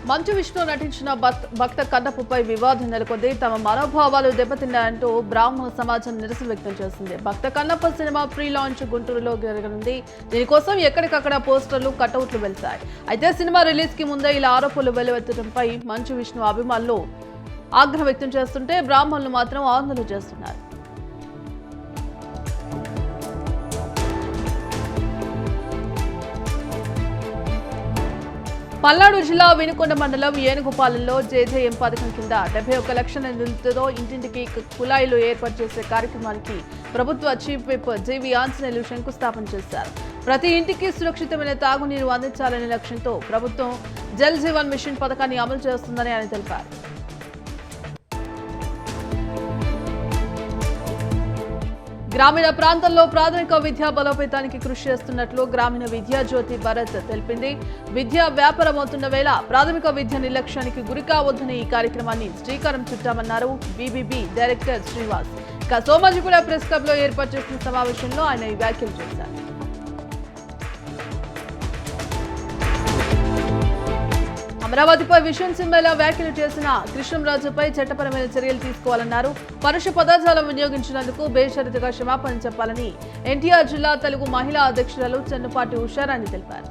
మంచు విష్ణు నటించిన భక్త కన్నప్పపై వివాదం నెలకొంది. తమ మనోభావాలు దెబ్బతిన్నాయంటూ బ్రాహ్మణ సమాజం నిరసన వ్యక్తం చేసింది. భక్త కన్నప్ప సినిమా ప్రీ లాంచ్ గుంటూరులో జరగనుంది. దీనికోసం ఎక్కడికక్కడ పోస్టర్లు, కటౌట్లు వెళ్తాయి. అయితే సినిమా రిలీజ్ కి ముందే ఇలా ఆరోపణలు వెలువెత్తడంపై మంచు విష్ణు అభిమానులు ఆగ్రహం వ్యక్తం చేస్తుంటే బ్రాహ్మణులు మాత్రం ఆందోళన చేస్తున్నారు. పల్నాడు జిల్లా వినుకొండ మండలం ఏనుగుపాలెంలో జేజేఎం పథకం కింద 71 లక్షల నిధులతో ఇంటింటికి కుళాయిలు ఏర్పాటు చేసే కార్యక్రమానికి ప్రభుత్వ చీఫ్ విప్ జీవి ఆంజనేయులు శంకుస్థాపన చేశారు. ప్రతి ఇంటికి సురక్షితమైన తాగునీరు అందించాలనే లక్ష్యంతో ప్రభుత్వం జల్ జీవన్ మిషన్ పథకాన్ని అమలు చేస్తుందని ఆయన తెలిపారు. గ్రామీణ ప్రాంతాల్లో ప్రాథమిక విద్యా బలోపేతానికి కృషి చేస్తున్నట్లు గ్రామీణ విద్యా జ్యోతి భరత్ తెలిపింది. విద్య వ్యాపారమవుతున్న వేళ ప్రాథమిక విద్య నిర్లక్ష్యానికి గురి కావద్దని ఈ కార్యక్రమాన్ని శ్రీకారం చుట్టామన్నారు బీబీబీ డైరెక్టర్ శ్రీనివాస్. ఇక సోమాజిగూడ ప్రెస్ క్లబ్ లో ఏర్పాటు చేసిన సమావేశంలో ఆయన ఈ వ్యాఖ్యలు చేశారు. అమరావతిపై విషయం సింబేలా వ్యాఖ్యలు చేసిన కృష్ణంరాజుపై చట్టపరమైన చర్యలు తీసుకోవాలన్నారు. పరుష పదార్థాలను వినియోగించినందుకు బేషరతుగా క్షమాపణ చెప్పాలని ఎన్టీఆర్ జిల్లా తెలుగు మహిళా అధ్యక్షురాలు చెన్నుపాటి ఉషారాణి తెలిపారు.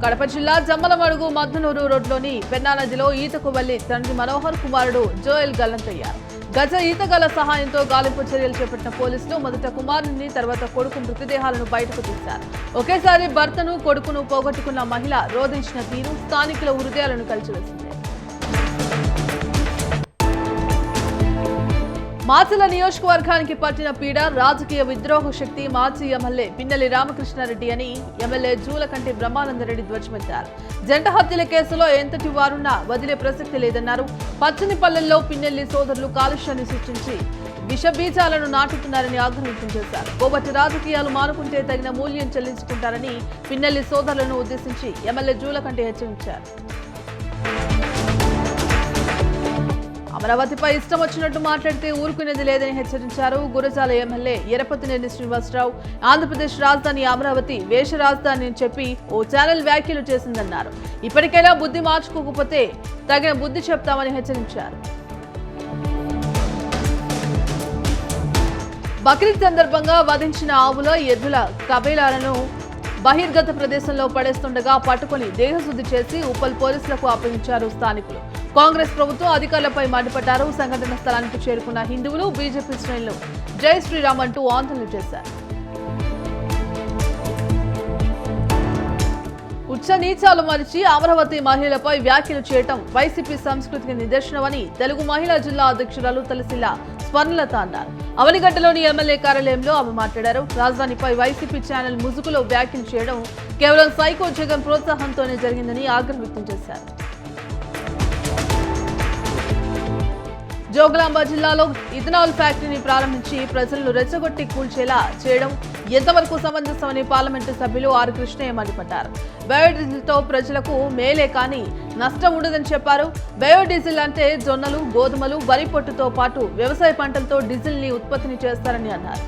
కడప జిల్లా జమ్మలమడుగు మద్దనూరు రోడ్లోని పెన్నా నదిలో ఈతకు వెళ్లి తండ్రి మనోహర్ కుమారుడు జోయల్ గల్లంతయ్యారు. గజ ఈతగాల సహాయంతో గాలింపు చర్యలు చేపట్టిన పోలీసులు మొదట కుమారుని, తర్వాత కొడుకు మృతదేహాలను బయటకు తీశారు. ఒకేసారి భర్తను, కొడుకును పోగొట్టుకున్న మహిళ రోధించిన తీరు స్థానికుల హృదయాలను కలిచివేసింది. మాచల నియోజకవర్గానికి పట్టిన పీడ, రాజకీయ విద్రోహ శక్తి మాజీ ఎమ్మెల్యే పిన్నెల్లి రామకృష్ణారెడ్డి అని ఎమ్మెల్యే జూలకంటి బ్రహ్మానందరెడ్డి ధ్వజమెత్తారు. జంట హత్యల కేసులో ఎంతటి వారున్నా వదిలే ప్రసక్తి లేదన్నారు. పచ్చనిపల్లెల్లో పిన్నెల్లి సోదరులు కాలుష్యాన్ని సృష్టించి విషబీజాలను నాటుతున్నారని ఆగ్రహం వ్యక్తం చేశారు. కోబట్టి రాజకీయాలు మానుకుంటే తగిన మూల్యం చెల్లించుకుంటారని పిన్నెల్లి సోదరులను ఉద్దేశించి ఎమ్మెల్యే జూలకంటి హెచ్చరించారు. అమరావతిపై ఇష్టం వచ్చినట్టు మాట్లాడితే ఊరుకునేది లేదని హెచ్చరించారు. గురజాల ఎమ్మెల్యే ఎరపతినేని శ్రీనివాసరావు ఆంధ్రప్రదేశ్ రాజధాని అమరావతి వేష రాజధాని అని చెప్పి ఓ ఛానల్ వ్యాఖ్యలు చేసిందన్నారు. ఇప్పటికైనా బుద్ధి మార్చుకోకపోతే తగిన బుద్ధి చెప్తామని హెచ్చరించారు. బక్రీద్ సందర్భంగా వధించిన ఆవుల, ఎద్దుల కబేలాలను బహిర్గత ప్రదేశంలో పడేస్తుండగా పట్టుకుని దేహశుద్ధి చేసి ఉప్పల్ పోలీసులకు అప్పగించారు స్థానికులు. కాంగ్రెస్ ప్రభుత్వం అధికారులపై మండిపడ్డారు. సంఘటన స్థలానికి చేరుకున్న హిందువులు, బీజేపీ శ్రేణులు జై శ్రీరామ్ అంటూ ఆందోళన చేశారు. ఉచ్చ నీచాలు మరిచి అమరావతి మహిళలపై వ్యాఖ్యలు చేయటం వైసీపీ సంస్కృతికి నిదర్శనమని తెలుగు మహిళా జిల్లా అధ్యక్షురాలు తలసిల్ల స్వర్ణలత అన్నారు. అవనిగడ్డలోని ఎమ్మెల్యే కార్యాలయంలో ఆమె మాట్లాడారు. రాజధానిపై వైసీపీ ఛానల్ ముసుగులో వ్యాఖ్యలు చేయడం కేవలం సైకో జగన్ ప్రోత్సాహంతోనే జరిగిందని ఆగ్రహం వ్యక్తం చేశారు. జోగులాంబ జిల్లాలో ఇథనాల్ ఫ్యాక్టరీని ప్రారంభించి ప్రజలను రెచ్చగొట్టి కూల్చేలా చేయడం ఎంతవరకు సమంజసమని పార్లమెంటు సభ్యులు ఆర్ కృష్ణయ్య మండిపడ్డారు. బయోడీజిల్తో ప్రజలకు మేలే కానీ నష్టం ఉండదని చెప్పారు. బయోడీజిల్ అంటే జొన్నలు, గోధుమలు, వరి పొట్టుతో పాటు వ్యవసాయ పంటలతో డీజిల్ ని ఉత్పత్తిని చేస్తారని అన్నారు.